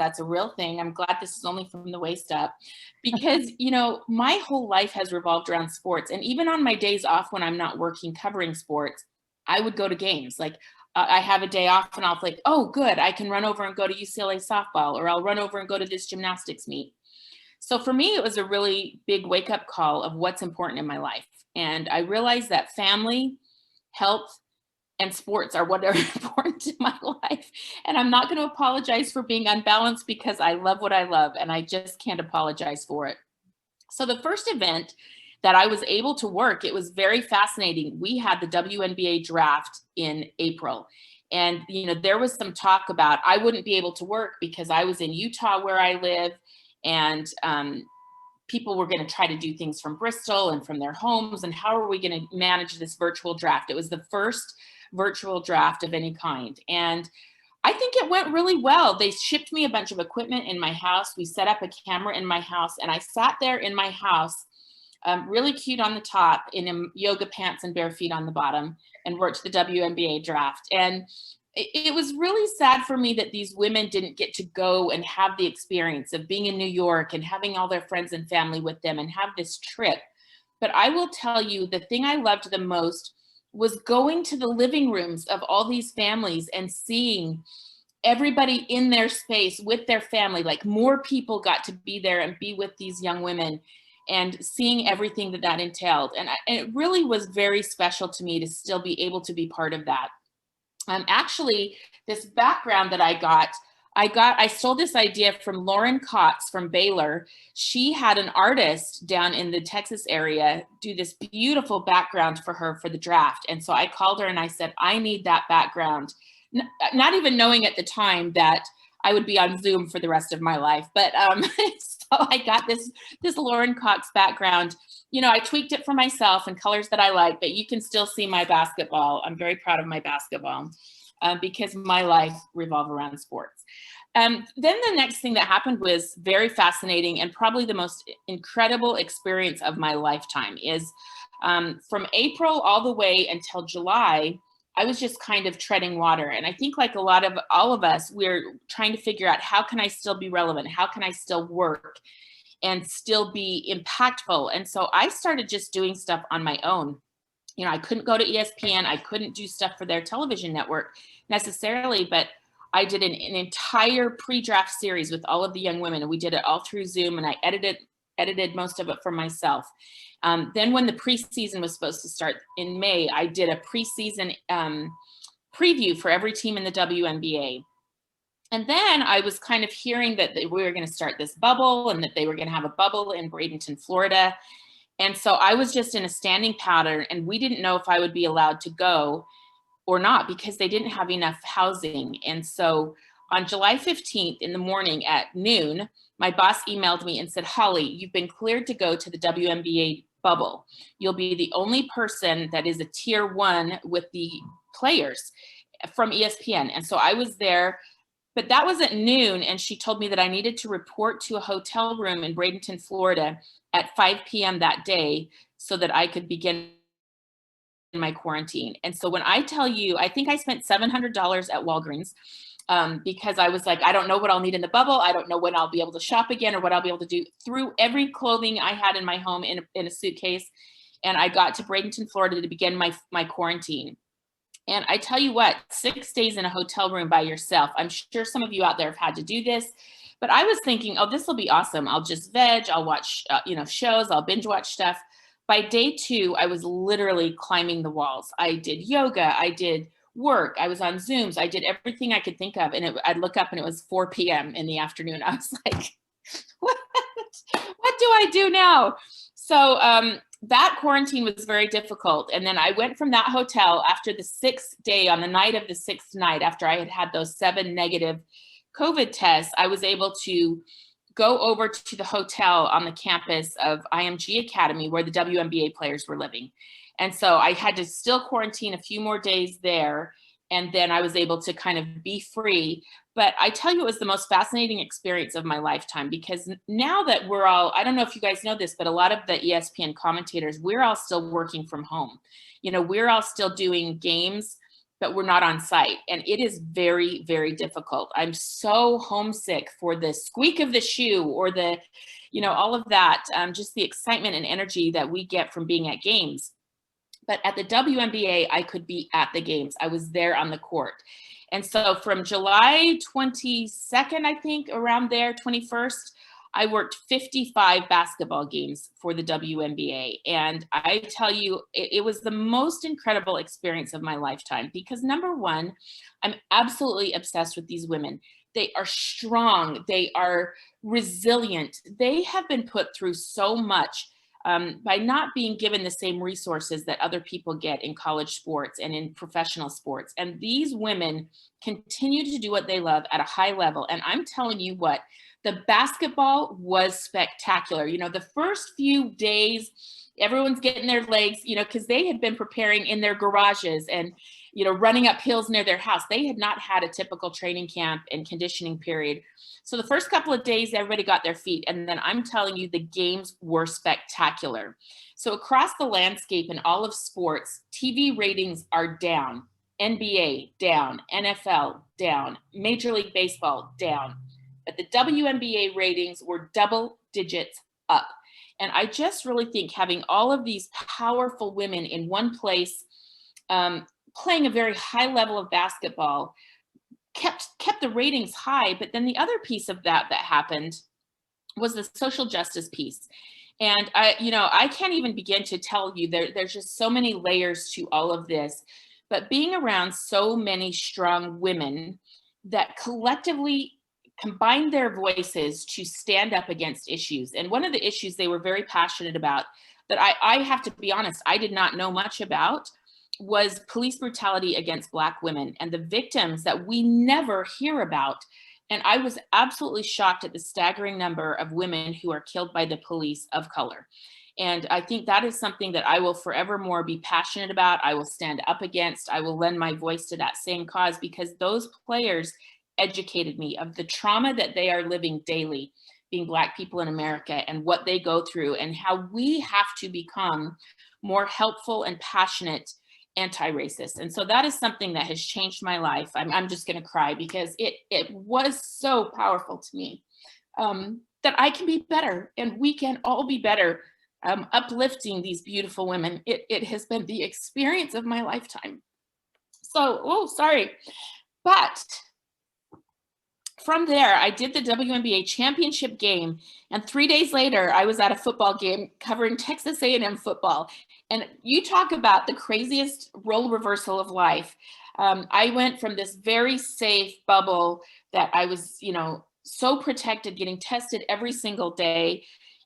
That's a real thing. I'm glad this is only from the waist up, because, you know, my whole life has revolved around sports. And even on my days off when I'm not working covering sports, I would go to games. Like I have a day off and I'll like, oh, good, I can run over and go to UCLA softball, or I'll run over and go to this gymnastics meet. So for me, it was a really big wake up call of what's important in my life. And I realized that family, health, and sports are what are important in my life. And I'm not going to apologize for being unbalanced, because I love what I love and I just can't apologize for it. So the first event that I was able to work, it was very fascinating. We had the WNBA draft in April. And, you know, there was some talk about I wouldn't be able to work because I was in Utah where I live. And people were going to try to do things from Bristol and from their homes. And how are we going to manage this virtual draft? It was the first virtual draft of any kind. And I think it went really well. They shipped me a bunch of equipment in my house. We set up a camera in my house, and I sat there in my house, really cute on the top, in yoga pants and bare feet on the bottom, and worked the WNBA draft. And it was really sad for me that these women didn't get to go and have the experience of being in New York and having all their friends and family with them and have this trip. But I will tell you, the thing I loved the most was going to the living rooms of all these families and seeing everybody in their space with their family. Like, more people got to be there and be with these young women, and seeing everything that that entailed. And it really was very special to me to still be able to be part of that. Actually, this background that I stole this idea from Lauren Cox from Baylor. She had an artist down in the Texas area do this beautiful background for her for the draft. And so I called her and I said, I need that background. Not even knowing at the time that I would be on Zoom for the rest of my life. But so I got this Lauren Cox background. You know, I tweaked it for myself in colors that I like, but you can still see my basketball. I'm very proud of my basketball because my life revolves around sports. Then the next thing that happened was very fascinating, and probably the most incredible experience of my lifetime is from April all the way until July, I was just kind of treading water. And I think, like all of us, we're trying to figure out, how can I still be relevant? How can I still work and still be impactful? And so I started just doing stuff on my own. You know, I couldn't go to ESPN. I couldn't do stuff for their television network necessarily, but I did an entire pre-draft series with all of the young women, and we did it all through Zoom, and I edited most of it for myself. Then when the preseason was supposed to start in May, I did a preseason preview for every team in the WNBA. And then I was kind of hearing that we were going to start this bubble, and that they were going to have a bubble in Bradenton, Florida. And so I was just in a standing pattern, and we didn't know if I would be allowed to go or not, because they didn't have enough housing. And so on July 15th in the morning at noon, my boss emailed me and said, Holly, you've been cleared to go to the WNBA bubble. You'll be the only person that is a tier 1 with the players from ESPN. And so I was there, but that was at noon. And she told me that I needed to report to a hotel room in Bradenton, Florida at 5 p.m. that day so that I could begin my quarantine. And so when I tell you, I think I spent $700 at Walgreens because I was like, I don't know what I'll need in the bubble. I don't know when I'll be able to shop again or what I'll be able to do. Threw every clothing I had in my home in a suitcase. And I got to Bradenton, Florida to begin my quarantine. And I tell you what, 6 days in a hotel room by yourself, I'm sure some of you out there have had to do this, but I was thinking, oh, this will be awesome. I'll just veg, I'll watch shows, I'll binge watch stuff. By day 2, I was literally climbing the walls. I did yoga, I did work, I was on Zooms, I did everything I could think of. And I'd look up and it was 4 p.m. in the afternoon. I was like, what do I do now? So that quarantine was very difficult. And then I went from that hotel after the 6th day, on the night of the 6th night, after I had those 7 negative COVID tests, I was able to go over to the hotel on the campus of IMG Academy where the WNBA players were living. And so I had to still quarantine a few more days there. And then I was able to kind of be free. But I tell you, it was the most fascinating experience of my lifetime, because now that we're all, I don't know if you guys know this, but a lot of the ESPN commentators, we're all still working from home. You know, we're all still doing games but we're not on site. And it is very, very difficult. I'm so homesick for the squeak of the shoe or the, all of that, just the excitement and energy that we get from being at games. But at the WNBA, I could be at the games. I was there on the court. And so from July 22nd, I think, around there, 21st, I worked 55 basketball games for the WNBA. And I tell you, it was the most incredible experience of my lifetime because number one, I'm absolutely obsessed with these women. They are strong. They are resilient. They have been put through so much by not being given the same resources that other people get in college sports and in professional sports. And these women continue to do what they love at a high level. And I'm telling you what, the basketball was spectacular. The first few days, everyone's getting their legs, because they had been preparing in their garages and, running up hills near their house. They had not had a typical training camp and conditioning period. So the first couple of days, everybody got their feet. And then I'm telling you, the games were spectacular. So across the landscape in all of sports, TV ratings are down, NBA down, NFL down, Major League Baseball down. But the WNBA ratings were double digits up. And I just really think having all of these powerful women in one place, playing a very high level of basketball, kept the ratings high. But then the other piece of that happened was the social justice piece. And I can't even begin to tell you, there's just so many layers to all of this. But being around so many strong women that collectively combined their voices to stand up against issues. And one of the issues they were very passionate about that I have to be honest, I did not know much about was police brutality against Black women and the victims that we never hear about. And I was absolutely shocked at the staggering number of women who are killed by the police of color. And I think that is something that I will forevermore be passionate about. I will stand up against. I will lend my voice to that same cause because those players educated me of the trauma that they are living daily, being Black people in America, and what they go through and how we have to become more helpful and passionate anti-racist. And so that is something that has changed my life. I'm just going to cry because it was so powerful to me that I can be better and we can all be better uplifting these beautiful women. It has been the experience of my lifetime. So, But from there, I did the WNBA championship game, and 3 days later, I was at a football game covering Texas A&M football. And you talk about the craziest role reversal of life. I went from this very safe bubble that I was, so protected, getting tested every single day.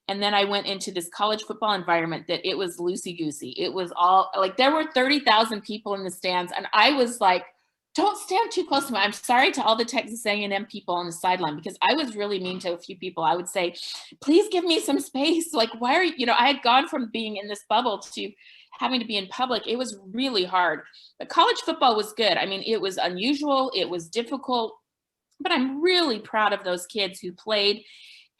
And then I went into this college football environment that it was loosey-goosey. It was all like, there were 30,000 people in the stands. And I was like, don't stand too close to me. I'm sorry to all the Texas A&M people on the sideline because I was really mean to a few people. I would say, please give me some space. Like, why are you, I had gone from being in this bubble to having to be in public. It was really hard. But college football was good. I mean, it was unusual. It was difficult. But I'm really proud of those kids who played.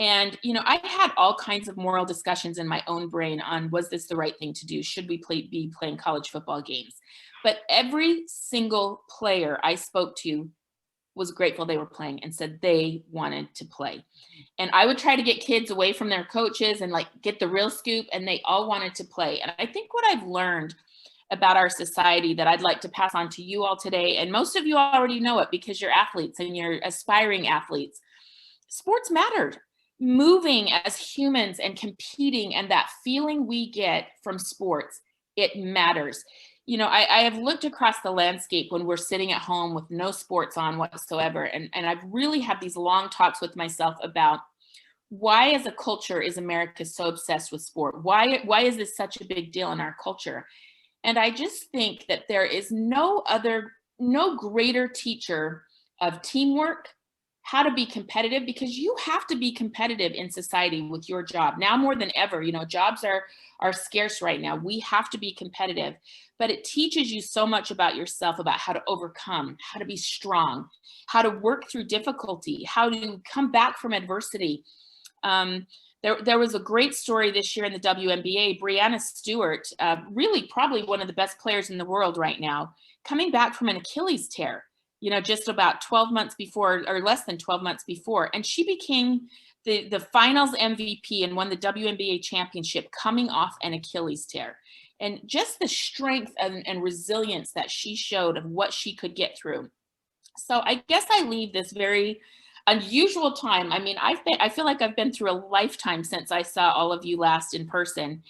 And, I had all kinds of moral discussions in my own brain on, was this the right thing to do? Should we be playing college football games? But every single player I spoke to was grateful they were playing and said they wanted to play. And I would try to get kids away from their coaches and get the real scoop, and they all wanted to play. And I think what I've learned about our society that I'd like to pass on to you all today, and most of you already know it because you're athletes and you're aspiring athletes, sports mattered. Moving as humans and competing and that feeling we get from sports, it matters. I have looked across the landscape when we're sitting at home with no sports on whatsoever. And I've really had these long talks with myself about why as a culture is America so obsessed with sport? Why is this such a big deal in our culture? And I just think that there is no greater teacher of teamwork, how to be competitive, because you have to be competitive in society with your job now more than ever. Jobs are scarce right now. We have to be competitive, but it teaches you so much about yourself, about how to overcome, how to be strong, how to work through difficulty, how to come back from adversity. There was a great story this year in the WNBA. Breanna Stewart, really probably one of the best players in the world right now, coming back from an Achilles tear, just about 12 months before, or less than 12 months before. And she became the finals MVP and won the WNBA championship coming off an Achilles tear. And just the strength and resilience that she showed of what she could get through. So I guess I leave this very unusual time. I mean, I feel like I've been through a lifetime since I saw all of you last in person.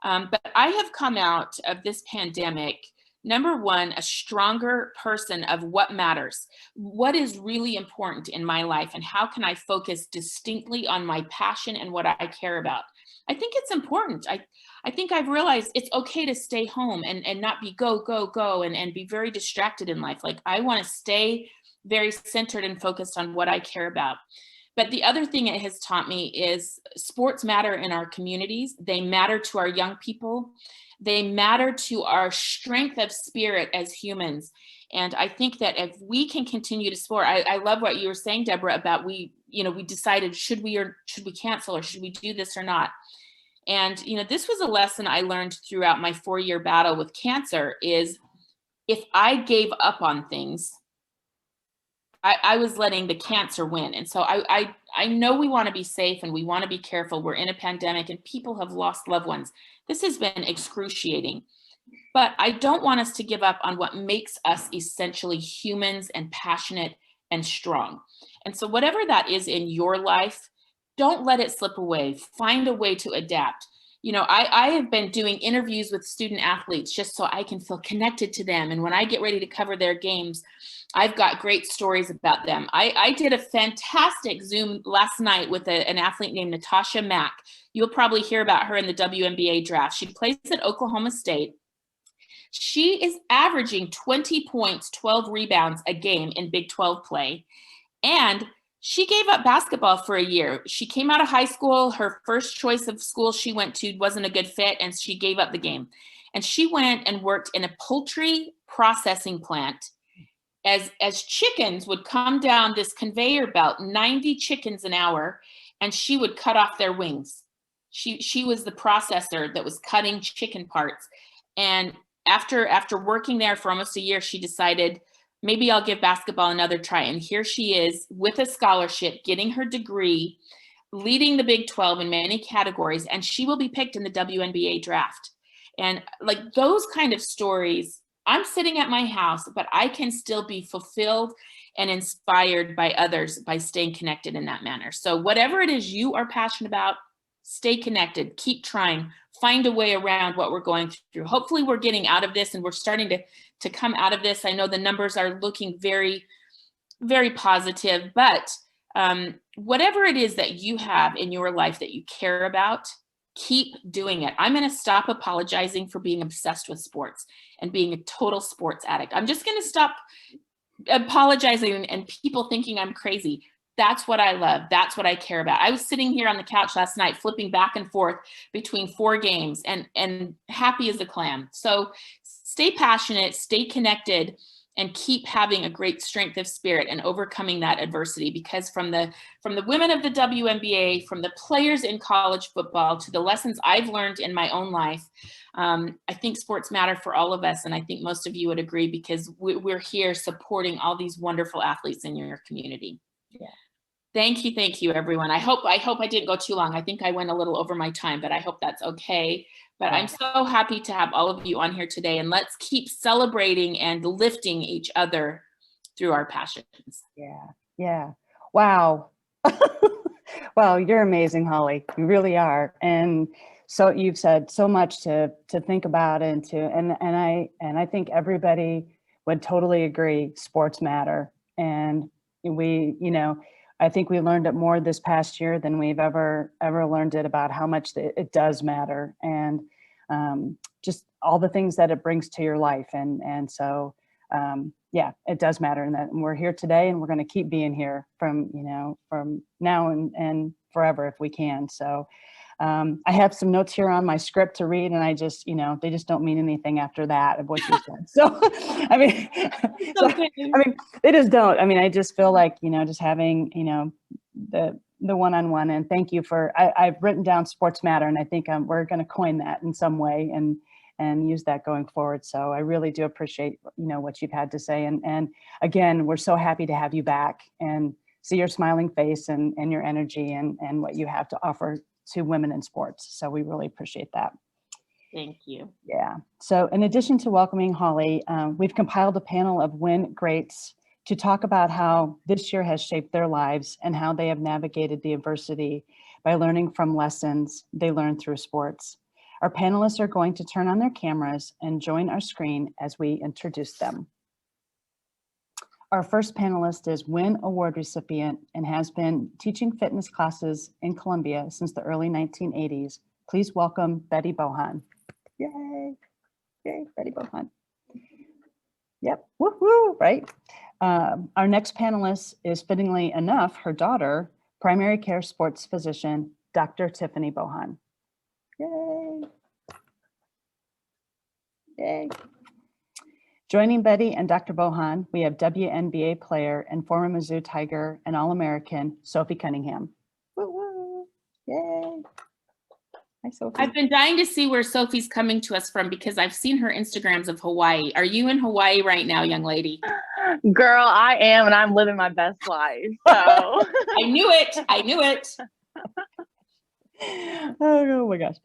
But I have come out of this pandemic, number one, a stronger person of what matters, what is really important in my life, and how can I focus distinctly on my passion and what I care about. I think it's important. I think I've realized it's okay to stay home and not be go, go, go, and be very distracted in life. Like, I want to stay very centered and focused on what I care about. But the other thing it has taught me is sports matter in our communities. They matter to our young people. They matter to our strength of spirit as humans. And I think that if we can continue to sport, I love what you were saying, Deborah, about we decided, should we cancel, or should we do this or not? And, this was a lesson I learned throughout my 4-year battle with cancer, is if I gave up on things, I was letting the cancer win. And so I know we want to be safe and we want to be careful. We're in a pandemic and people have lost loved ones. This has been excruciating, but I don't want us to give up on what makes us essentially humans and passionate and strong. And so whatever that is in your life, don't let it slip away. Find a way to adapt. I have been doing interviews with student athletes just so I can feel connected to them. And when I get ready to cover their games, I've got great stories about them. I did a fantastic Zoom last night with an athlete named Natasha Mack. You'll probably hear about her in the WNBA draft. She plays at Oklahoma State. She is averaging 20 points, 12 rebounds a game in Big 12 play. And she gave up basketball for a year. She came out of high school. Her first choice of school she went to wasn't a good fit, and she gave up the game. And she went and worked in a poultry processing plant as chickens would come down this conveyor belt, 90 chickens an hour, and she would cut off their wings. She was the processor that was cutting chicken parts. And after working there for almost a year, she decided, maybe I'll give basketball another try. And here she is with a scholarship, getting her degree, leading the Big 12 in many categories, and she will be picked in the WNBA draft. And like those kind of stories, I'm sitting at my house, but I can still be fulfilled and inspired by others by staying connected in that manner. So whatever it is you are passionate about, stay connected, keep trying, find a way around what we're going through. Hopefully we're getting out of this and we're starting to come out of this. I know the numbers are looking very, very positive, but whatever it is that you have in your life that you care about, keep doing it. I'm going to stop apologizing for being obsessed with sports and being a total sports addict. I'm just going to stop apologizing and people thinking I'm crazy. That's what I love. That's what I care about. I was sitting here on the couch last night, flipping back and forth between 4 games and happy as a clam. So stay passionate, stay connected, and keep having a great strength of spirit and overcoming that adversity, because from the women of the WNBA, from the players in college football to the lessons I've learned in my own life, I think sports matter for all of us. And I think most of you would agree, because we're here supporting all these wonderful athletes in your community. Yeah. Thank you, everyone. I hope I didn't go too long. I think I went a little over my time, but I hope that's okay. But I'm so happy to have all of you on here today, and let's keep celebrating and lifting each other through our passions. Yeah. Wow. Wow, you're amazing, Holly. You really are. And so you've said so much to think about and I think everybody would totally agree. Sports matter, and I think we learned it more this past year than we've ever learned it, about how much it does matter, and just all the things that it brings to your life. And so, yeah, it does matter. And we're here today, and we're going to keep being here from now and forever if we can. So I have some notes here on my script to read, and I just, they just don't mean anything after that of what you said. So, I mean, they just don't. I mean, I just feel like, just having, the the one-on-one, and thank you for, I've written down Sports Matter, and I think we're going to coin that in some way and use that going forward. So I really do appreciate, what you've had to say. And again, we're so happy to have you back and see your smiling face and your energy and what you have to offer to women in sports. So we really appreciate that. Thank you. Yeah. So in addition to welcoming Holly, we've compiled a panel of WIN greats to talk about how this year has shaped their lives and how they have navigated the adversity by learning from lessons they learned through sports. Our panelists are going to turn on their cameras and join our screen as we introduce them. Our first panelist is WIN Award recipient and has been teaching fitness classes in Columbia since the early 1980s. Please welcome Betty Bohan. Yay, yay, Betty Bohan. Yep, woohoo, right? Our next panelist is, fittingly enough, her daughter, primary care sports physician, Dr. Tiffany Bohan. Yay. Yay. Joining Betty and Dr. Bohan, we have WNBA player and former Mizzou Tiger and All-American, Sophie Cunningham. Woo woo. Yay. Hi, Sophie. I've been dying to see where Sophie's coming to us from because I've seen her Instagrams of Hawaii. Are you in Hawaii right now, young lady? Girl, I am, and I'm living my best life. So I knew it. I knew it. Oh my gosh.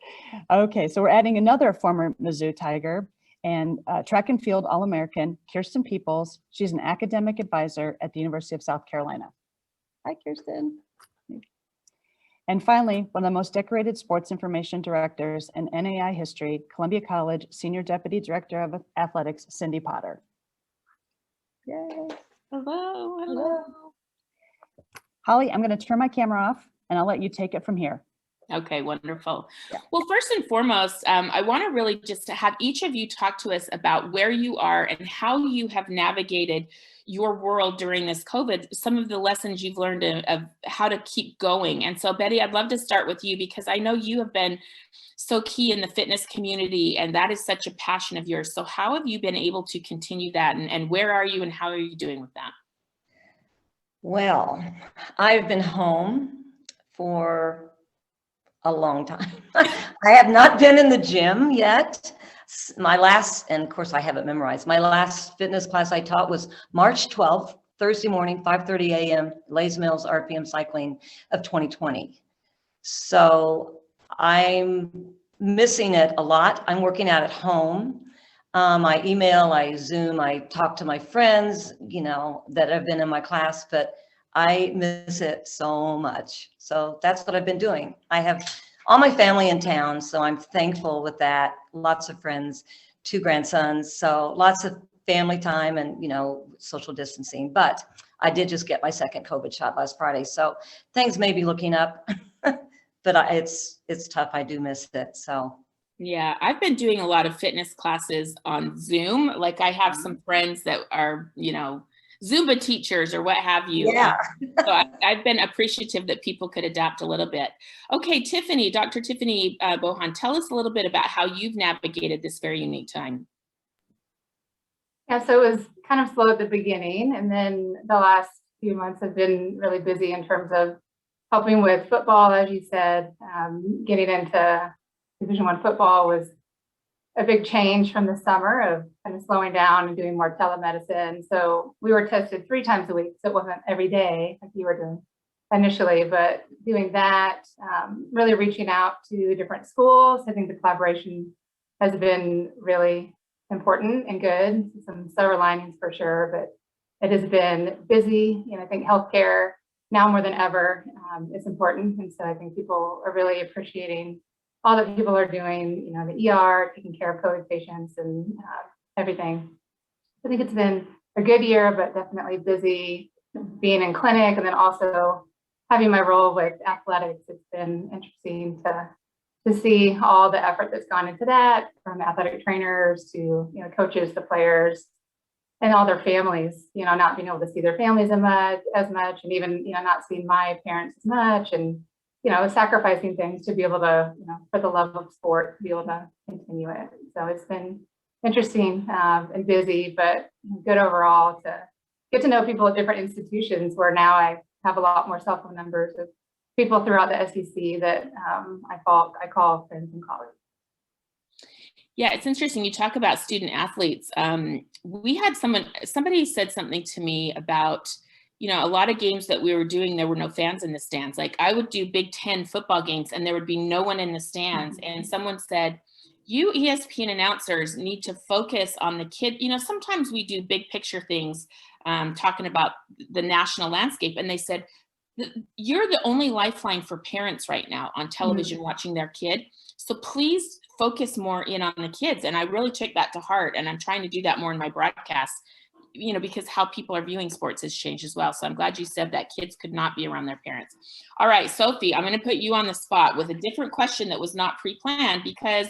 Okay, so we're adding another former Mizzou Tiger and track and field All-American, Kirsten Peoples. She's an academic advisor at the University of South Carolina. Hi, Kirsten. And finally, one of the most decorated sports information directors in NAI history, Columbia College Senior Deputy Director of Athletics, Cindy Potter. Yay. Hello, hello. Holly, I'm going to turn my camera off and I'll let you take it from here. Okay, wonderful. Yeah. Well, first and foremost, I want to really just have each of you talk to us about where you are and how you have navigated your world during this COVID, some of the lessons you've learned of how to keep going. And so, Betty, I'd love to start with you because I know you have been so key in the fitness community and that is such a passion of yours. So how have you been able to continue that and where are you and how are you doing with that? Well, I've been home for a long time. I have not been in the gym yet. My last, and of course I have it memorized, my last fitness class I taught was March 12th, Thursday morning, 5:30 a.m., Les Mills RPM cycling of 2020. So I'm missing it a lot. I'm working out at home. I email, I Zoom, I talk to my friends, that have been in my class, but I miss it so much. So that's what I've been doing. I have all my family in town, so I'm thankful with that. Lots of friends, 2 grandsons, so lots of family time and, social distancing. But I did just get my second COVID shot last Friday, so things may be looking up, but it's tough. I do miss it, so. Yeah, I've been doing a lot of fitness classes on Zoom. Like I have some friends that are, Zumba teachers or what have you. Yeah. So I've been appreciative that people could adapt a little bit. Okay, Tiffany, Dr. Tiffany Bohan, tell us a little bit about how you've navigated this very unique time. Yeah, so it was kind of slow at the beginning, and then the last few months have been really busy in terms of helping with football, as you said. Getting into Division I football was a big change from the summer of kind of slowing down and doing more telemedicine. So we were tested 3 times a week. So it wasn't every day like you were doing initially, but doing that, really reaching out to different schools. I think the collaboration has been really important and good. Some silver linings for sure, but it has been busy. I think healthcare now more than ever is important. And so I think people are really appreciating all that people are doing, the ER, taking care of COVID patients and everything. I think it's been a good year, but definitely busy being in clinic and then also having my role with athletics. It's been interesting to see all the effort that's gone into that, from athletic trainers to coaches, the players, and all their families, not being able to see their families as much, and even not seeing my parents as much, and sacrificing things to be able to, for the love of sport, to be able to continue it. So it's been interesting and busy, but good overall to get to know people at different institutions where now I have a lot more cell phone numbers of people throughout the SEC that I call friends and colleagues. Yeah, it's interesting. You talk about student athletes. We had somebody said something to me about, a lot of games that we were doing, there were no fans in the stands. Like I would do Big Ten football games and there would be no one in the stands. And someone said, you ESPN announcers need to focus on the kid. Sometimes we do big picture things, talking about the national landscape. And they said, you're the only lifeline for parents right now on television watching their kid. So please focus more in on the kids. And I really took that to heart. And I'm trying to do that more in my broadcasts, because how people are viewing sports has changed as well. So I'm glad you said that kids could not be around their parents. All right, Sophie, I'm going to put you on the spot with a different question that was not pre-planned, because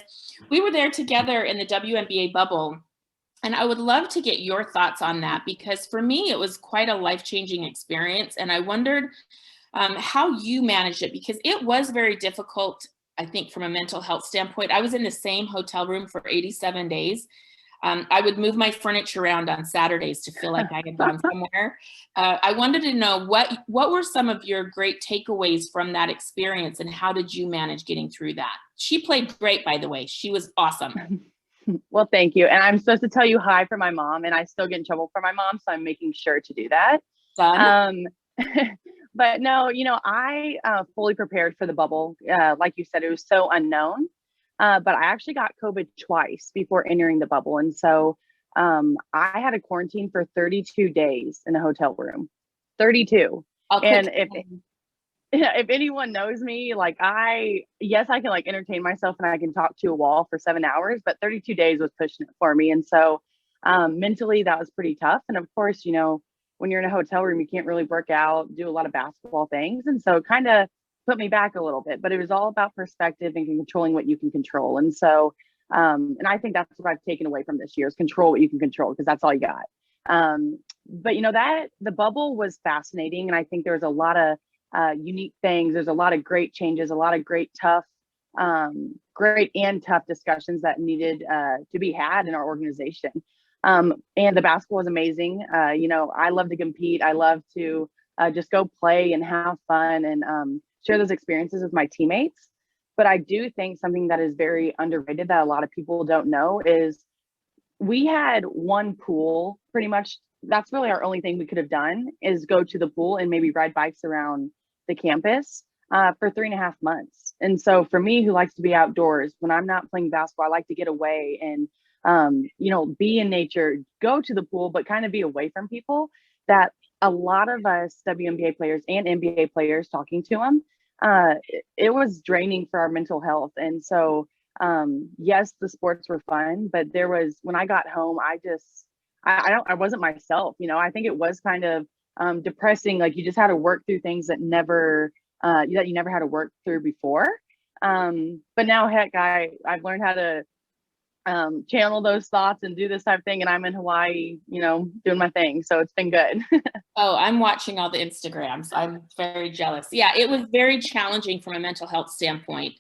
we were there together in the WNBA bubble. And I would love to get your thoughts on that, because for me, it was quite a life-changing experience. And I wondered how you managed it, because it was very difficult, I think, from a mental health standpoint. I was in the same hotel room for 87 days. I would move my furniture around on Saturdays to feel like I had gone somewhere. I wanted to know what were some of your great takeaways from that experience, and how did you manage getting through that? She played great, by the way. She was awesome. Well, thank you. And I'm supposed to tell you hi for my mom, and I still get in trouble for my mom, so I'm making sure to do that. Done. But no, I fully prepared for the bubble. Like you said, it was so unknown. But I actually got COVID twice before entering the bubble. And so I had a quarantine for 32 days in a hotel room, 32. And if anyone knows me, like I can like entertain myself and I can talk to a wall for 7 hours, but 32 days was pushing it for me. And so mentally that was pretty tough. And of course, when you're in a hotel room, you can't really work out, do a lot of basketball things. And so it kind of put me back a little bit, but it was all about perspective and controlling what you can control. And so, and I think that's what I've taken away from this year is control what you can control, because that's all you got. But that the bubble was fascinating. And I think there was a lot of unique things. There's a lot of great changes, a lot of great and tough discussions that needed to be had in our organization. And the basketball was amazing. I love to compete. I love to just go play and have fun and share those experiences with my teammates. But I do think something that is very underrated that a lot of people don't know is we had one pool pretty much. That's really our only thing we could have done is go to the pool and maybe ride bikes around the campus for 3.5 months. And so for me, who likes to be outdoors, when I'm not playing basketball, I like to get away and be in nature, go to the pool, but kind of be away from people. That a lot of us WNBA players and NBA players, talking to them, it was draining for our mental health. And so, yes, the sports were fun, but when I got home, I wasn't myself. I think it was kind of depressing. Like you just had to work through things that you never had to work through before. But now, heck, I've learned how to channel those thoughts and do this type of thing. And I'm in Hawaii, doing my thing. So it's been good. Oh, I'm watching all the Instagrams. I'm very jealous. Yeah, it was very challenging from a mental health standpoint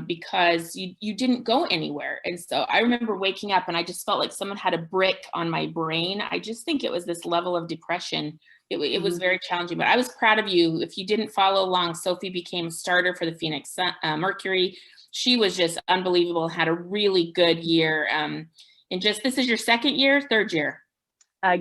because you didn't go anywhere. And so I remember waking up and I just felt like someone had a brick on my brain. I just think it was this level of depression. It was very challenging, but I was proud of you. If you didn't follow along, Sophie became a starter for the Phoenix Mercury. She was just unbelievable, had a really good year. And this is your second year, third year?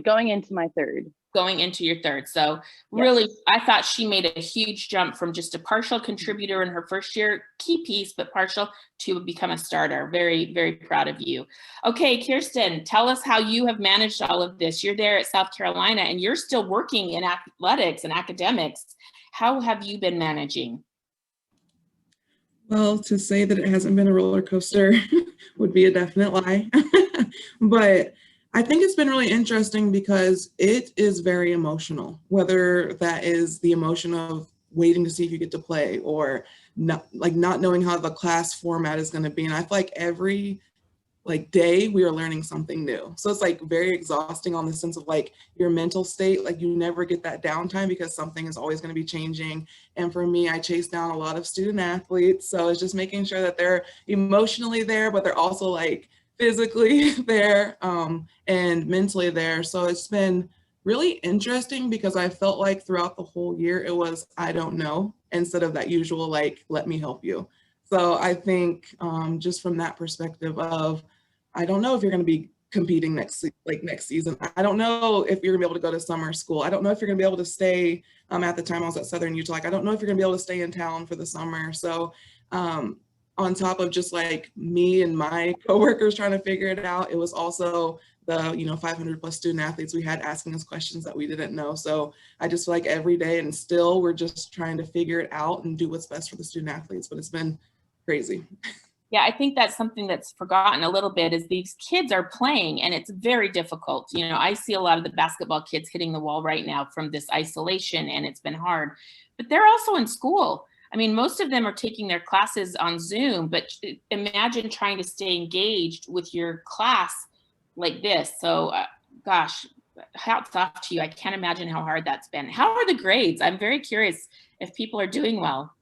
Going into my third. Going into your third. So really, yes. I thought she made a huge jump from just a partial contributor in her first year, key piece, but partial, to become a starter. Very, very proud of you. Okay, Kirsten, tell us how you have managed all of this. You're there at South Carolina and you're still working in athletics and academics. How have you been managing? Well, to say that it hasn't been a roller coaster would be a definite lie. But I think it's been really interesting because it is very emotional, whether that is the emotion of waiting to see if you get to play or not knowing how the class format is going to be. And I feel like every day we are learning something new. So it's very exhausting on the sense of your mental state. You never get that downtime because something is always going to be changing. And for me, I chase down a lot of student athletes. So it's just making sure that they're emotionally there, but they're also physically there and mentally there. So it's been really interesting because I felt like throughout the whole year, it was, I don't know. instead of that usual, like, let me help you. So I think just from that perspective of, I don't know if you're going to be competing next season. I don't know if you're gonna be able to go to summer school. I don't know if you're gonna be able to stay, at the time I was at Southern Utah, like, I don't know if you're gonna be able to stay in town for the summer. So on top of just like me and my coworkers trying to figure it out, it was also the 500 plus student athletes we had asking us questions that we didn't know. So I just feel like every day, and still we're just trying to figure it out and do what's best for the student athletes, but it's been crazy. Yeah, I think that's something that's forgotten a little bit, is these kids are playing and it's very difficult. I see a lot of the basketball kids hitting the wall right now from this isolation, and it's been hard, but they're also in school. I mean, most of them are taking their classes on Zoom, but imagine trying to stay engaged with your class like this. So gosh, hats off to you. I can't imagine how hard that's been. How are the grades? I'm very curious if people are doing well.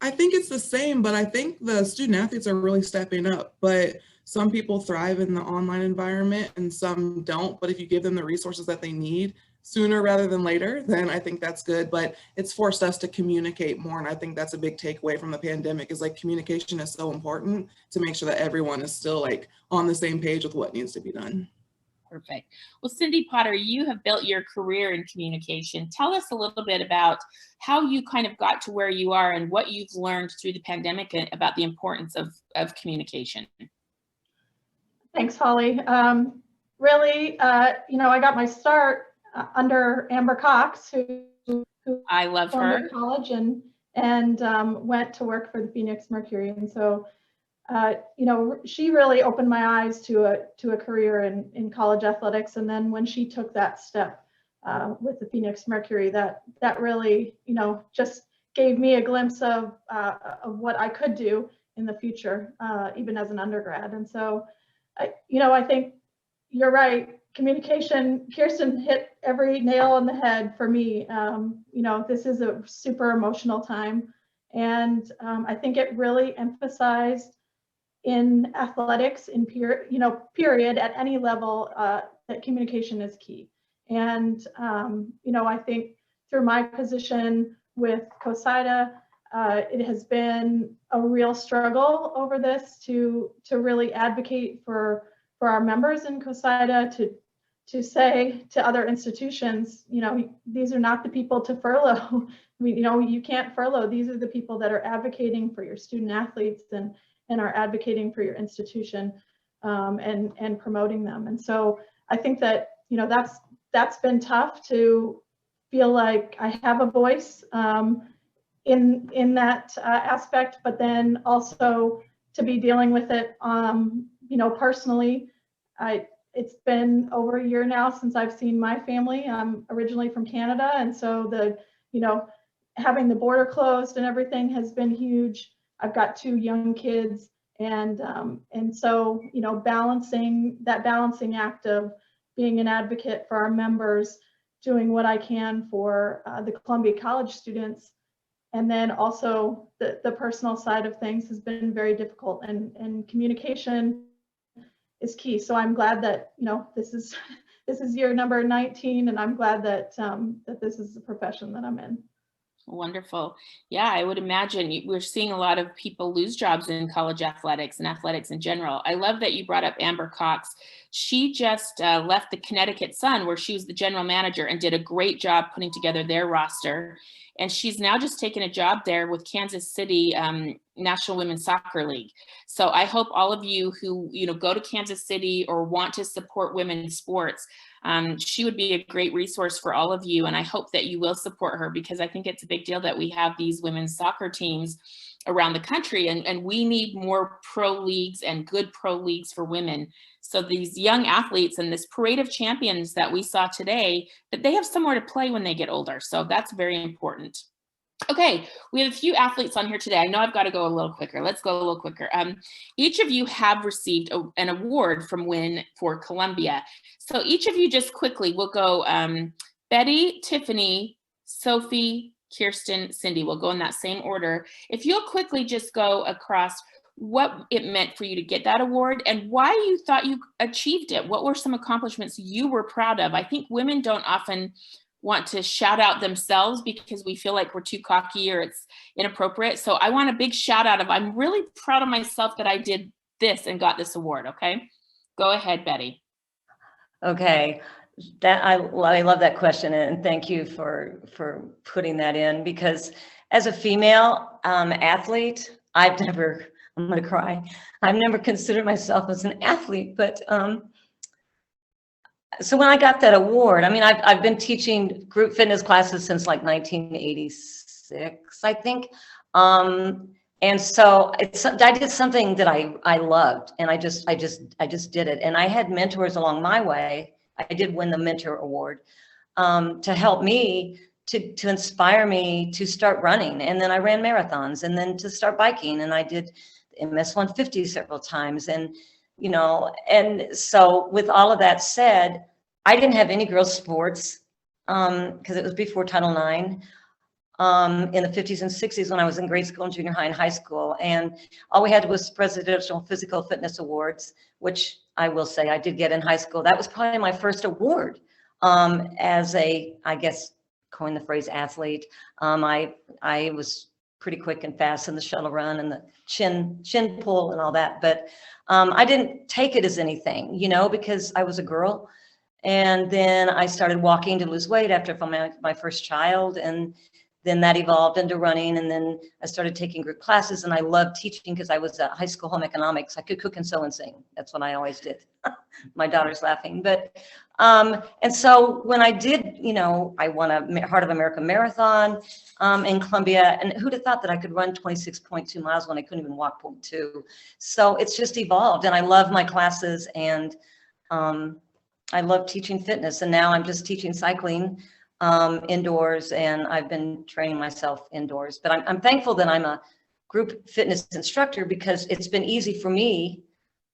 I think it's the same, but I think the student athletes are really stepping up. But some people thrive in the online environment and some don't. But if you give them the resources that they need sooner rather than later, then I think that's good. But it's forced us to communicate more. And I think that's a big takeaway from the pandemic, is like communication is so important to make sure that everyone is still like on the same page with what needs to be done. Perfect. Well, Cindy Potter, you have built your career in communication. Tell us a little bit about how you kind of got to where you are and what you've learned through the pandemic about the importance of communication. Thanks, Holly. Really, I got my start under Amber Cox, who I love her. College and went to work for the Phoenix Mercury, and so. She really opened my eyes to a career in college athletics. And then when she took that step with the Phoenix Mercury, that really, just gave me a glimpse of what I could do in the future, even as an undergrad. And so, I think you're right. Communication, Kirsten hit every nail on the head for me. This is a super emotional time. And I think it really emphasized in athletics, period, at any level, that communication is key. And, I think through my position with COSIDA, it has been a real struggle over this to really advocate for our members in COSIDA, to say to other institutions, these are not the people to furlough. You can't furlough. These are the people that are advocating for your student athletes and are advocating for your institution, and promoting them. And so I think that, that's been tough, to feel like I have a voice in that aspect, but then also to be dealing with it, personally. It's been over a year now since I've seen my family. I'm originally from Canada, and so having the border closed and everything has been huge. I've got 2 young kids, and so balancing act of being an advocate for our members, doing what I can for the Columbia College students, and then also the personal side of things has been very difficult, and communication is key. So I'm glad that this is year number 19, and I'm glad that that this is the profession that I'm in. Wonderful. Yeah, I would imagine we're seeing a lot of people lose jobs in college athletics and athletics in general. I love that you brought up Amber Cox. She just left the Connecticut Sun, where she was the general manager, and did a great job putting together their roster. And she's now just taken a job there with Kansas City National Women's Soccer League. So I hope all of you who go to Kansas City or want to support women's sports, she would be a great resource for all of you. And I hope that you will support her, because I think it's a big deal that we have these women's soccer teams around the country, and we need more pro leagues and good pro leagues for women. So these young athletes and this parade of champions that we saw today, that they have somewhere to play when they get older. So that's very important. Okay, we have a few athletes on here today. I know I've got to go a little quicker. Let's go a little quicker. Each of you have received an award from WIN for Columbia. So each of you just quickly, we'll go Betty, Tiffany, Sophie, Kirsten, Cindy. We'll go in that same order. If you'll quickly just go across what it meant for you to get that award and why you thought you achieved it. What were some accomplishments you were proud of? I think women don't often want to shout out themselves because we feel like we're too cocky or it's inappropriate. So I want a big shout out of, I'm really proud of myself that I did this and got this award. Okay. Go ahead, Betty. Okay. I love that question, and thank you for putting that in, because as a female athlete, I'm going to cry. I've never considered myself as an athlete, but so when I got that award, I mean, I've been teaching group fitness classes since like 1986, I think. And so I did something that I loved, and I just did it. And I had mentors along my way. I did win the mentor award to help me, to inspire me to start running. And then I ran marathons, and then to start biking, and I did MS 150 several times. And, you know, and so with all of that said, I didn't have any girls sports because it was before Title IX. In the 50s and 60s when I was in grade school and junior high and high school. And all we had was Presidential Physical Fitness Awards, which I will say I did get in high school. That was probably my first award as a, I guess, coin the phrase athlete. I was pretty quick and fast in the shuttle run and the chin pull and all that. But I didn't take it as anything, you know, because I was a girl. And then I started walking to lose weight after my first child. And then that evolved into running, and then I started taking group classes, and I loved teaching because I was at high school home economics. I could cook and sew and sing. That's what I always did. My daughter's laughing, but and so when I did, you know, I won a Heart of America marathon in Columbia, and who'd have thought that I could run 26.2 miles when I couldn't even walk 0.2? So it's just evolved, and I love my classes, and I love teaching fitness, and now I'm just teaching cycling indoors, and I've been training myself indoors. But I'm thankful that I'm a group fitness instructor, because it's been easy for me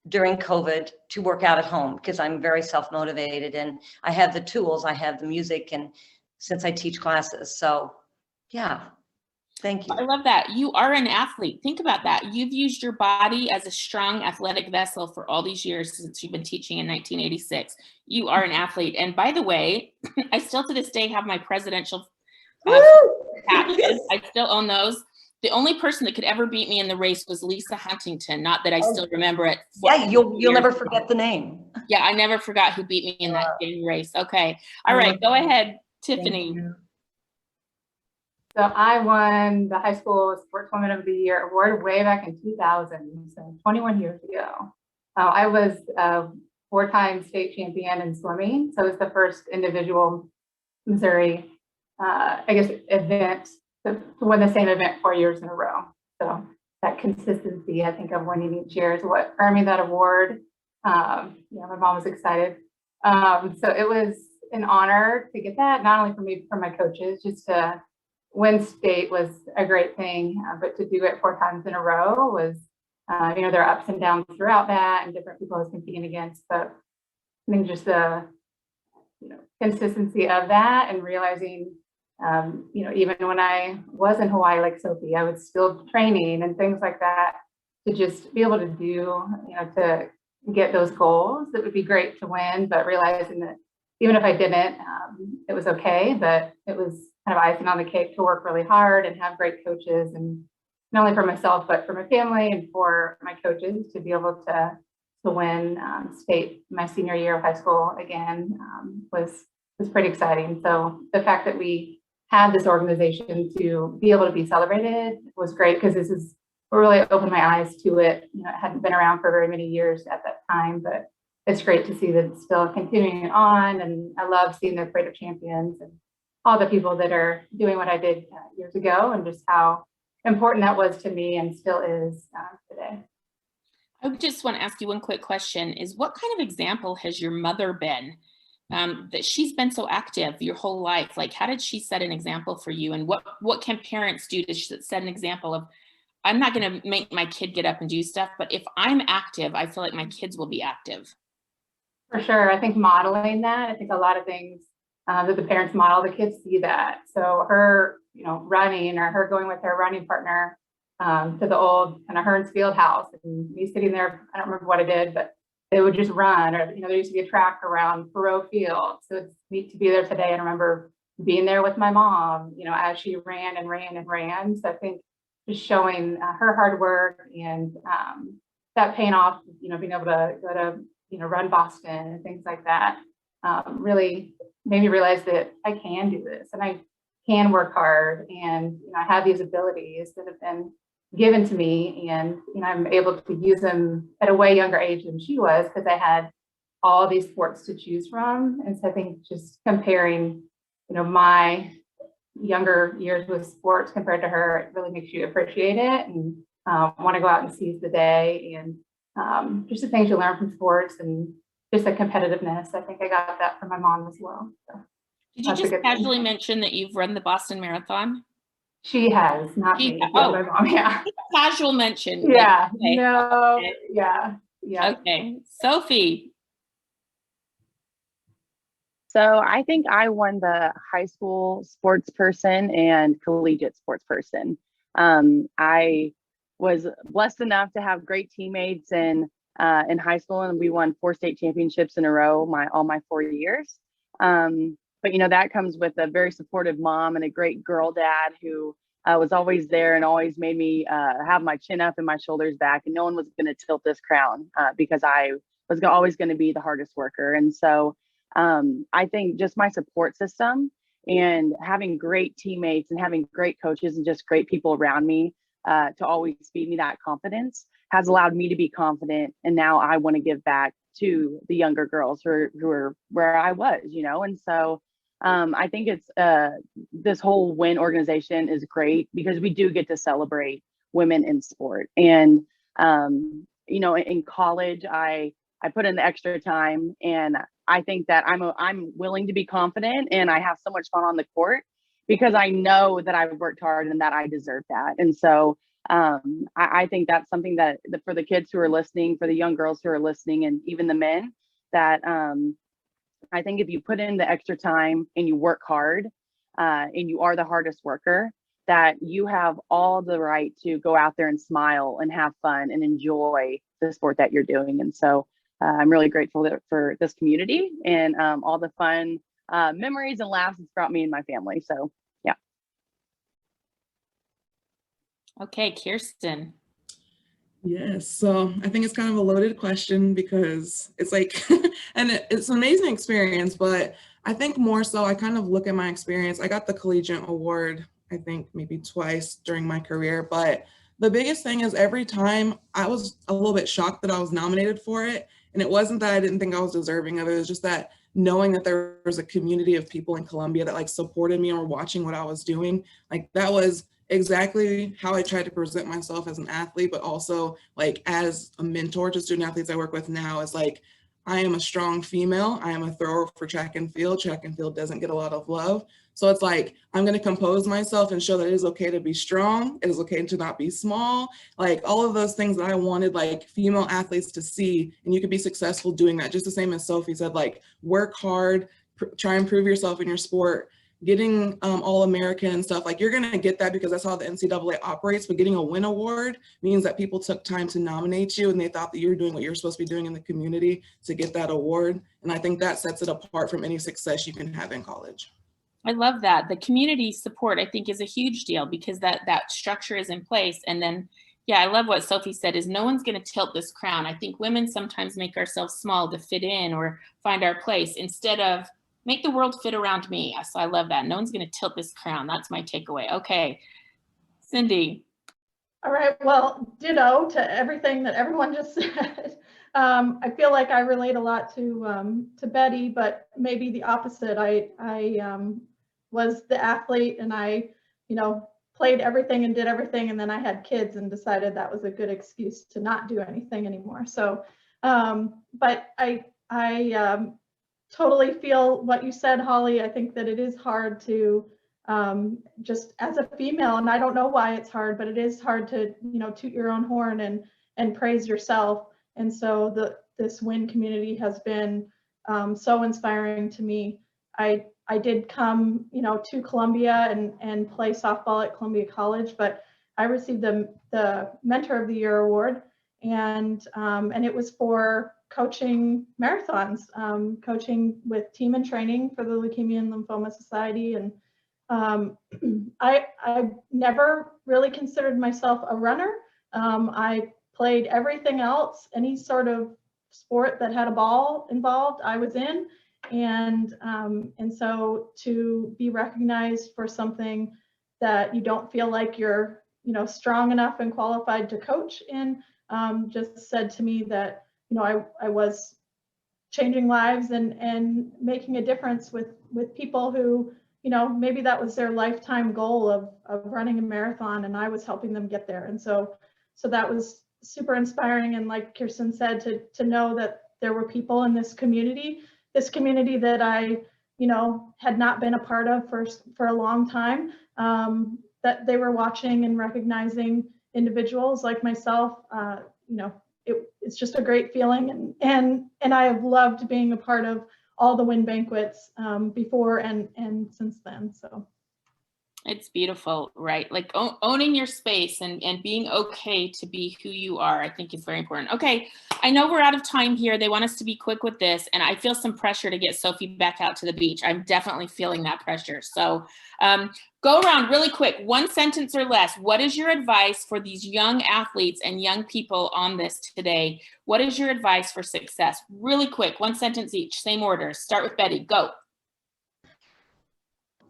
during COVID to work out at home, because I'm very self-motivated and I have the tools, I have the music, and since I teach classes. So yeah, thank you. I love that. You are an athlete. Think about that. You've used your body as a strong athletic vessel for all these years since you've been teaching in 1986. You are an athlete. And by the way, I still to this day have my presidential patches. I still own those. The only person that could ever beat me in the race was Lisa Huntington. Not that I still remember it. Yeah, you'll never forget the name. Yeah, I never forgot who beat me in that game race. Okay. All right, go ahead, Tiffany. So I won the High School Sportswoman of the Year award way back in 2000, so 21 years ago. I was a 4-time state champion in swimming. So it was the first individual Missouri, I guess, event to win the same event 4 years in a row. So that consistency, I think, of winning each year is what earned me that award. Yeah, my mom was excited. So it was an honor to get that, not only for me, but for my coaches. Just to win state was a great thing, but to do it 4 times in a row was, you know, there are ups and downs throughout that and different people I was competing against. But I think just the, you know, consistency of that and realizing, you know, even when I was in Hawaii, like Sophie, I was still training and things like that, to just be able to do, you know, to get those goals. It would be great to win, but realizing that even if I didn't, it was okay. But it was kind of icing on the cake to work really hard and have great coaches, and not only for myself, but for my family and for my coaches, to be able to win state my senior year of high school again was pretty exciting. So the fact that we had this organization to be able to be celebrated was great, because this is really opened my eyes to it. You know, it hadn't been around for very many years at that time, but it's great to see that it's still continuing on. And I love seeing the Parade of Champions and all the people that are doing what I did years ago, and just how important that was to me and still is today. I just want to ask you one quick question, is what kind of example has your mother been? That she's been so active your whole life. Like, how did she set an example for you? And what can parents do to set an example of, I'm not going to make my kid get up and do stuff, but if I'm active, I feel like my kids will be active. For sure. I think modeling that, I think a lot of things that the parents model, the kids see that. So her, you know, running, or her going with her running partner to the old kind of Hearns Field house, and me sitting there, I don't remember what I did, but they would just run. Or, you know, there used to be a track around Thoreau Field. So it's neat to be there today and remember being there with my mom, as she ran and ran and ran. So I think just showing her hard work and that paying off, being able to go to, run Boston and things like that, really made me realize that I can do this and I can work hard, and I have these abilities that have been given to me, and I'm able to use them at a way younger age than she was, because I had all these sports to choose from. And so I think just comparing, my younger years with sports compared to her, it really makes you appreciate it and want to go out and seize the day, and just the things you learn from sports and just the competitiveness. I think I got that from my mom as well. So did you just casually mention that you've run the Boston Marathon? She has, not me. Yeah, my mom, yeah. Casual mention. Yeah, okay. No, okay. Yeah. Okay, Sophie. So I think I won the high school sports person and collegiate sports person. I was blessed enough to have great teammates in high school, and we won 4 state championships in a row all my 4 years. But that comes with a very supportive mom and a great girl dad who was always there and always made me have my chin up and my shoulders back, and no one was going to tilt this crown because I was always going to be the hardest worker. And so I think just my support system and having great teammates and having great coaches and just great people around me to always feed me that confidence has allowed me to be confident. And now I want to give back to the younger girls who are where I was, and so I think it's this whole WIN organization is great because we do get to celebrate women in sport. And in college I put in the extra time, and I think that I'm willing to be confident, and I have so much fun on the court because I know that I've worked hard and that I deserve that. And so I think that's something that for the kids who are listening, for the young girls who are listening, and even the men, that I think if you put in the extra time and you work hard and you are the hardest worker, that you have all the right to go out there and smile and have fun and enjoy the sport that you're doing. And so I'm really grateful for this community and all the fun memories and laughs it's brought me and my family. So, yeah. Okay, Kirsten. Yes, so I think it's kind of a loaded question because it's like, and it's an amazing experience, but I think more so I kind of look at my experience. I got the collegiate award, I think maybe twice during my career, but the biggest thing is every time I was a little bit shocked that I was nominated for it. And it wasn't that I didn't think I was deserving of it. It was just that knowing that there was a community of people in Columbia that like supported me or watching what I was doing, like that was exactly how I tried to present myself as an athlete, but also like as a mentor to student athletes I work with now. Is like, I am a strong female. I am a thrower for track and field. Track and field doesn't get a lot of love. So it's like, I'm going to compose myself and show that it is okay to be strong. It is okay to not be small. Like all of those things that I wanted like female athletes to see, and you could be successful doing that. Just the same as Sophie said, like work hard, try and prove yourself in your sport. Getting All-American and stuff, like you're gonna get that because that's how the NCAA operates, but getting a WIN award means that people took time to nominate you and they thought that you were doing what you're supposed to be doing in the community to get that award. And I think that sets it apart from any success you can have in college. I love that. The community support, I think, is a huge deal because that structure is in place. And then, yeah, I love what Sophie said is no one's gonna tilt this crown. I think women sometimes make ourselves small to fit in or find our place instead of make the world fit around me. So I love that. No one's going to tilt this crown. That's my takeaway. Okay, Cindy. All right. Well, ditto to everything that everyone just said. I feel like I relate a lot to Betty, but maybe the opposite. I was the athlete, and I, played everything and did everything, and then I had kids and decided that was a good excuse to not do anything anymore. So, but I totally feel what you said, Holly. I think that it is hard to just as a female, and I don't know why it's hard, but it is hard to, toot your own horn and praise yourself. And so this WIN community has been so inspiring to me. I did come, to Columbia and play softball at Columbia College, but I received the Mentor of the Year award, and it was for coaching marathons, coaching with Team in Training for the Leukemia and Lymphoma Society. And I never really considered myself a runner. I played everything else, any sort of sport that had a ball involved, I was in. And so to be recognized for something that you don't feel like you're, strong enough and qualified to coach in, just said to me that, I was changing lives and making a difference with people who, maybe that was their lifetime goal of running a marathon, and I was helping them get there. And so that was super inspiring. And like Kirsten said, to know that there were people in this community that I, had not been a part of for a long time, that they were watching and recognizing individuals like myself. It's just a great feeling, and I have loved being a part of all the WIN banquets before and since then. So it's beautiful, right? Like owning your space and being okay to be who you are, I think is very important. Okay, I know we're out of time here. They want us to be quick with this, and I feel some pressure to get Sophie back out to the beach. I'm definitely feeling that pressure. So go around really quick, one sentence or less. What is your advice for these young athletes and young people on this today? What is your advice for success? Really quick, one sentence each, same order. Start with Betty, go.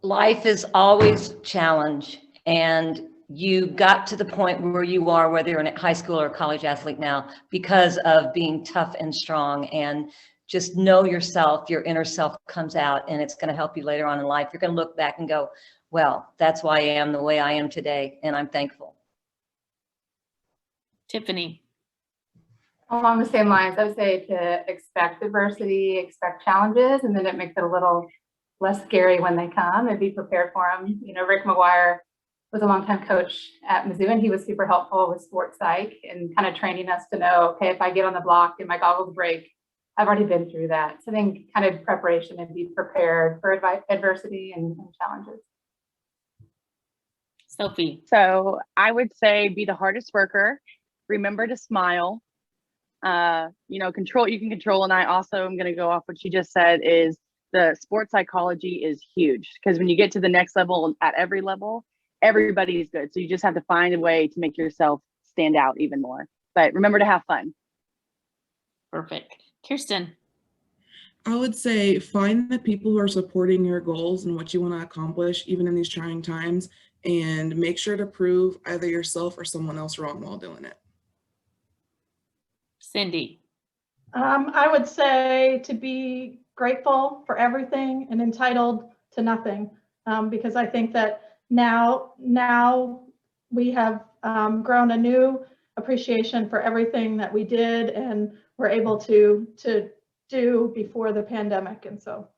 Life is always challenge, and you got to the point where you are, whether you're a high school or college athlete now, because of being tough and strong. And just know yourself, your inner self comes out, and it's going to help you later on in life. You're going to look back and go, well, that's why I am the way I am today, and I'm thankful. Tiffany. Along the same lines, I would say to expect adversity, expect challenges, and then it makes it a little less scary when they come, and be prepared for them. Rick McGuire was a longtime coach at Mizzou, and he was super helpful with sports psych and kind of training us to know, okay, if I get on the block and my goggles break, I've already been through that. So I think kind of preparation and be prepared for adversity and challenges. Sophie. So I would say be the hardest worker. Remember to smile. Control. You can control. And I also am going to go off what you just said is the sports psychology is huge, because when you get to the next level, at every level, everybody is good. So you just have to find a way to make yourself stand out even more. But remember to have fun. Perfect. Kirsten. I would say find the people who are supporting your goals and what you want to accomplish, even in these trying times, and make sure to prove either yourself or someone else wrong while doing it. Cindy. I would say to be grateful for everything and entitled to nothing, because I think that now we have grown a new appreciation for everything that we did and were able to do before the pandemic. And so.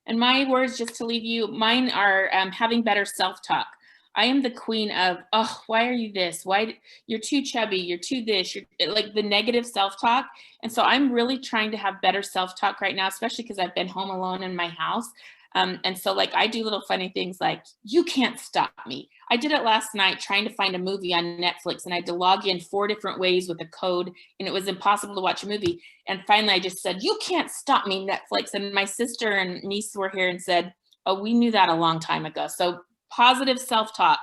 And my words, just to leave you, mine are having better self-talk. I am the queen of, oh, why are you this? Why you're too chubby, you're too this, you're like the negative self-talk. And so I'm really trying to have better self-talk right now, especially because I've been home alone in my house. And so like I do little funny things like, you can't stop me. I did it last night trying to find a movie on Netflix, and I had to log in 4 different ways with a code, and it was impossible to watch a movie. And finally I just said, you can't stop me, Netflix. And my sister and niece were here and said, oh, we knew that a long time ago. So positive self-talk,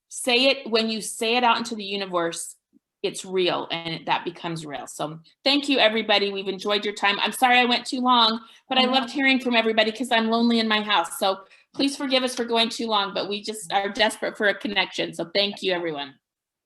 say it. When you say it out into the universe, it's real, and that becomes real. So thank you, everybody. We've enjoyed your time. I'm sorry I went too long, but I loved hearing from everybody because I'm lonely in my house. So please forgive us for going too long, but we just are desperate for a connection. So thank you, everyone.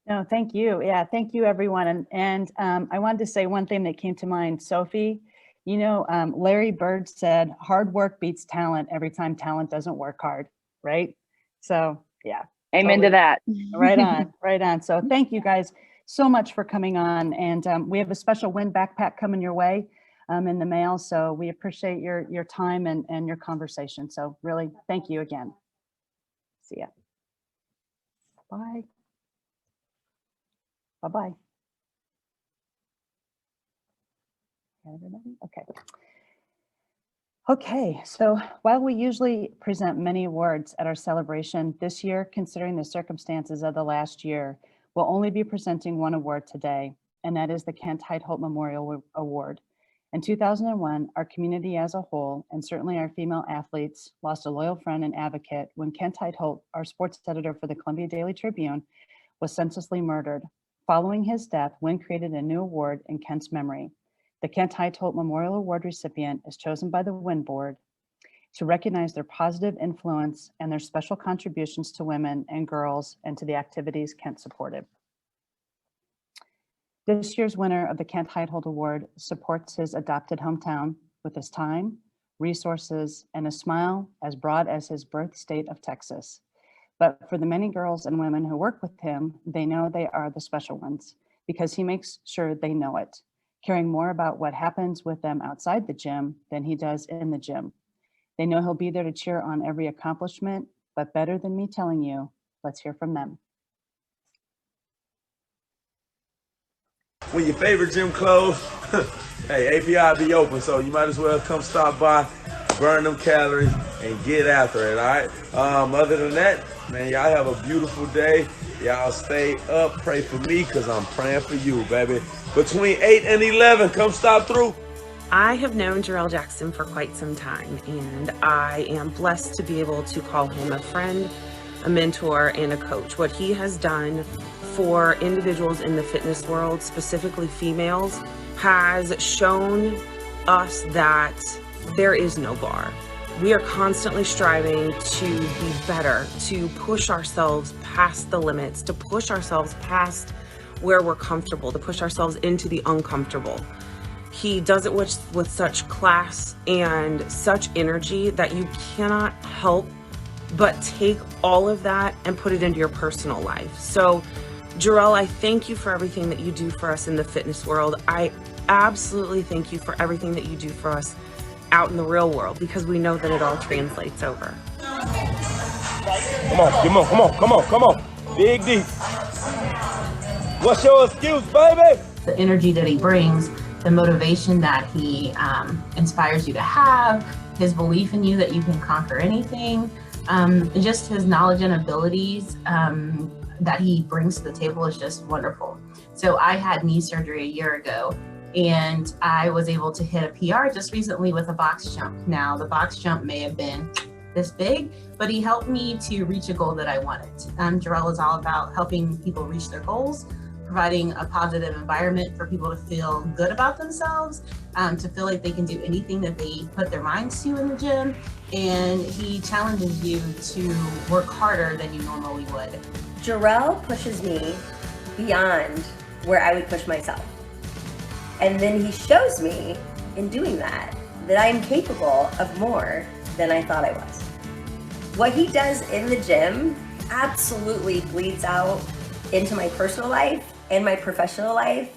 No, thank you. Yeah, thank you, everyone. And I wanted to say one thing that came to mind, Sophie. Larry Bird said, hard work beats talent every time talent doesn't work hard, right? So yeah. Amen to that. Right on, right on. So thank you guys so much for coming on. And we have a special WIN backpack coming your way in the mail. So we appreciate your time and your conversation. So really, thank you again. See ya. Bye. Bye-bye. Everybody? Okay. Okay, so while we usually present many awards at our celebration, this year, considering the circumstances of the last year, we'll only be presenting one award today. and that is the Kent Heitholt Memorial Award. In 2001, our community as a whole, and certainly our female athletes, lost a loyal friend and advocate when Kent Heitholt, our sports editor for the Columbia Daily Tribune, was senselessly murdered. Following his death, Wynn created a new award in Kent's memory. The Kent Heitholt Memorial Award recipient is chosen by the Wynn Board to recognize their positive influence and their special contributions to women and girls and to the activities Kent supported. This year's winner of the Kent Heitholt Award supports his adopted hometown with his time, resources, and a smile as broad as his birth state of Texas. But for the many girls and women who work with him, they know they are the special ones because he makes sure they know it, caring more about what happens with them outside the gym than he does in the gym. They know he'll be there to cheer on every accomplishment, but better than me telling you, let's hear from them. When your favorite gym closed, hey, API be open, so you might as well come stop by, burn them calories, and get after it, all right? Other than that, man, y'all have a beautiful day. Y'all stay up, pray for me, because I'm praying for you, baby. Between 8 and 11, come stop through. I have known Jarrell Jackson for quite some time, and I am blessed to be able to call him a friend, a mentor, and a coach. What he has done for individuals in the fitness world, specifically females, has shown us that there is no bar. We are constantly striving to be better, to push ourselves past the limits, to push ourselves past where we're comfortable, to push ourselves into the uncomfortable. He does it with such class and such energy that you cannot help but take all of that and put it into your personal life. So, Jarrell, I thank you for everything that you do for us in the fitness world. I absolutely thank you for everything that you do for us out in the real world, because we know that it all translates over. Come on. Dig deep. What's your excuse, baby? The energy that he brings, the motivation that he inspires you to have, his belief in you that you can conquer anything, just his knowledge and abilities that he brings to the table is just wonderful. So I had knee surgery a year ago, and I was able to hit a PR just recently with a box jump. Now, the box jump may have been this big, but he helped me to reach a goal that I wanted. Jarrell is all about helping people reach their goals, providing a positive environment for people to feel good about themselves, to feel like they can do anything that they put their minds to in the gym. And he challenges you to work harder than you normally would. Jarrell pushes me beyond where I would push myself. And then he shows me in doing that I am capable of more than I thought I was. What he does in the gym absolutely bleeds out into my personal life and my professional life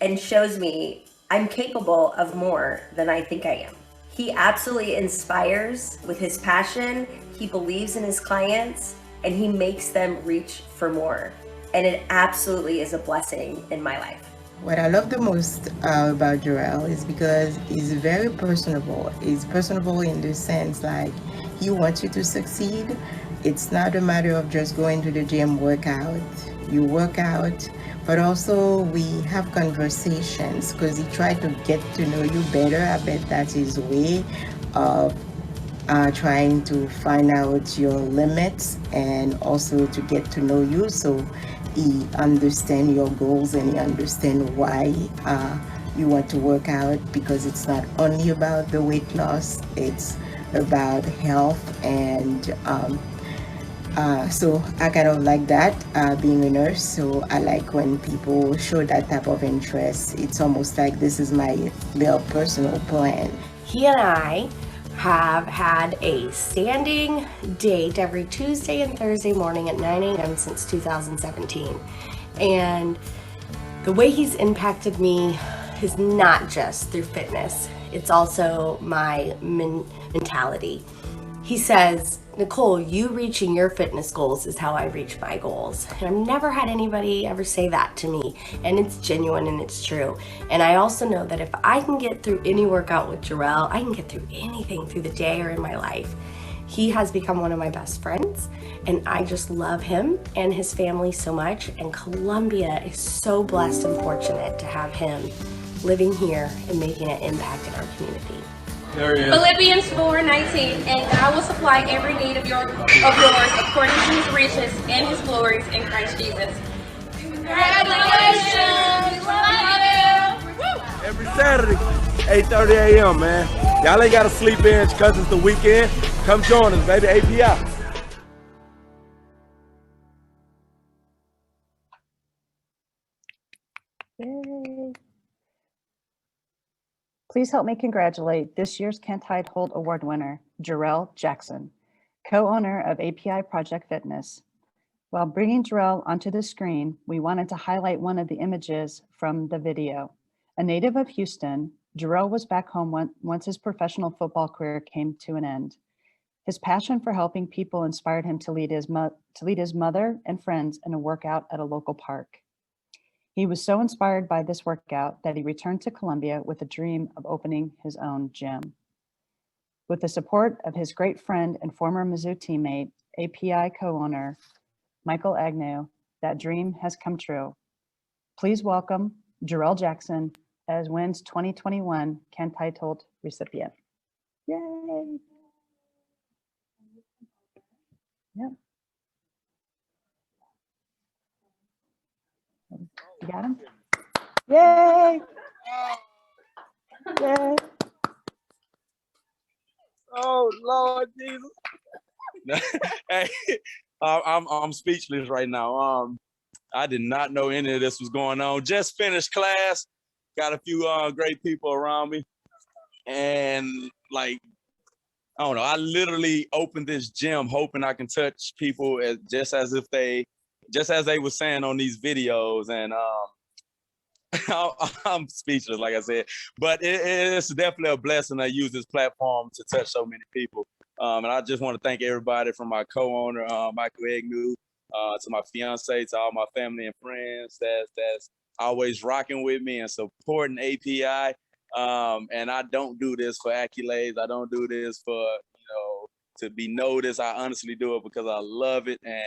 and shows me I'm capable of more than I think I am. He absolutely inspires with his passion. He believes in his clients and he makes them reach for more. And it absolutely is a blessing in my life. What I love the most about Jarrell is because he's very personable. He's personable in the sense like he wants you to succeed. It's not a matter of just going to the gym, work out. You work out, but also we have conversations because he tried to get to know you better. I bet that's his way of trying to find out your limits and also to get to know you, so he understands your goals and he understands why you want to work out, because it's not only about the weight loss, it's about health. And so I kind of like that, being a nurse. So I like when people show that type of interest. It's almost like this is my little personal plan. He and I have had a standing date every Tuesday and Thursday morning at 9 a.m. since 2017. And the way he's impacted me is not just through fitness, it's also my mentality. He says, Nicole, you reaching your fitness goals is how I reach my goals. And I've never had anybody ever say that to me. And it's genuine and it's true. And I also know that if I can get through any workout with Jarrell, I can get through anything through the day or in my life. He has become one of my best friends, and I just love him and his family so much. And Columbia is so blessed and fortunate to have him living here and making an impact in our community. There he is. Philippians 4:19, and God will supply every need of yours according to his riches and his glories in Christ Jesus. Congratulations! We love you! Woo! Every Saturday, 8:30 a.m., man. Y'all ain't got to sleep in because it's the weekend. Come join us, baby. API. Yay. Please help me congratulate this year's Kent Heitholt Award winner, Jarrell Jackson, co-owner of API Project Fitness. While bringing Jarrell onto the screen, we wanted to highlight one of the images from the video. A native of Houston, Jarrell was back home once his professional football career came to an end. His passion for helping people inspired him to lead his mother and friends in a workout at a local park. He was so inspired by this workout that he returned to Columbia with a dream of opening his own gym. With the support of his great friend and former Mizzou teammate, API co-owner, Michael Agnew, that dream has come true. Please welcome Jarrell Jackson as WIN's 2021 Kent Heitholt recipient. Yay! Yep. You got him? Yay! Yay! Oh, Lord Jesus. Hey, I'm speechless right now. I did not know any of this was going on. Just finished class, got a few great people around me, and like, I don't know, I literally opened this gym hoping I can touch people just as they were saying on these videos, and I'm speechless, like I said, but it's definitely a blessing. I use this platform to touch so many people. And I just want to thank everybody from my co-owner, Michael Agnew, to my fiance, to all my family and friends that's always rocking with me and supporting API. And I don't do this for accolades. I don't do this for, to be noticed. I honestly do it because I love it. And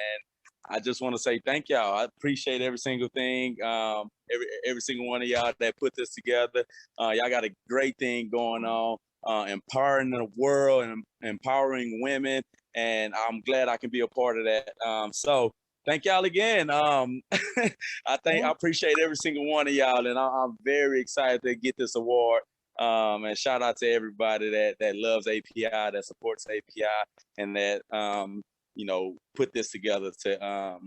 I just want to say thank y'all. I appreciate every single thing, every single one of y'all that put this together. Y'all got a great thing going on, empowering the world and empowering women, and I'm glad I can be a part of that. So thank y'all again. I appreciate every single one of y'all, and I'm very excited to get this award. And shout out to everybody that loves API, that supports API, and that put this together to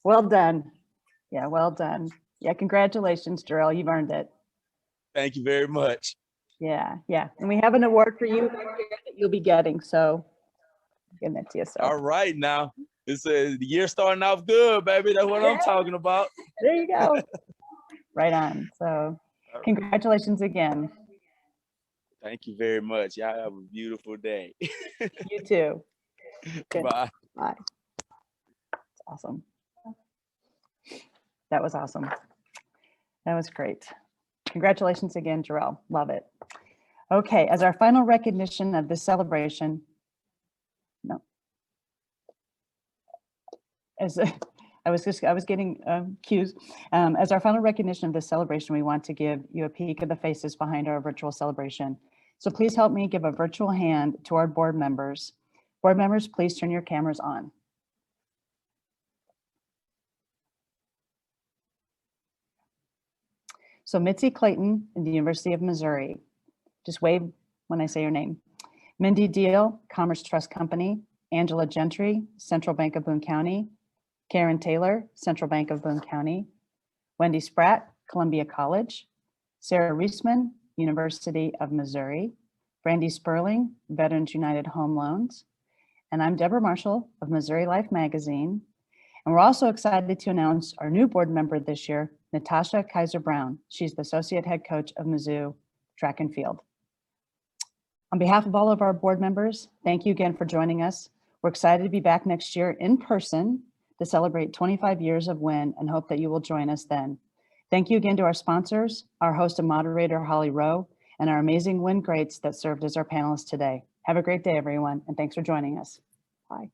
Well done. Yeah, well done. Yeah, congratulations, Jarrell. You've earned it. Thank you very much. Yeah, yeah. And we have an award for you that you'll be getting, so I'm giving it to you. So. All right, now. It's the year starting off good, baby. That's what I'm talking about. There you go. Right on. So congratulations again. Thank you very much. Y'all have a beautiful day. You too. Good. Bye. Bye. That's awesome. That was awesome. That was great. Congratulations again, Jarrell. Love it. Okay, as our final recognition of this celebration, I was getting cues. As our final recognition of this celebration, we want to give you a peek of the faces behind our virtual celebration. So please help me give a virtual hand to our board members. Board members, please turn your cameras on. So Mitzi Clayton in the University of Missouri. Just wave when I say your name. Mindy Deal, Commerce Trust Company. Angela Gentry, Central Bank of Boone County. Karen Taylor, Central Bank of Boone County. Wendy Spratt, Columbia College. Sarah Reisman, University of Missouri. Brandy Sperling, Veterans United Home Loans. And I'm Deborah Marshall of Missouri Life Magazine. And we're also excited to announce our new board member this year, Natasha Kaiser-Brown. She's the Associate Head Coach of Mizzou Track and Field. On behalf of all of our board members, thank you again for joining us. We're excited to be back next year in person to celebrate 25 years of WIN and hope that you will join us then. Thank you again to our sponsors, our host and moderator, Holly Rowe, and our amazing win greats that served as our panelists today. Have a great day, everyone, and thanks for joining us. Bye.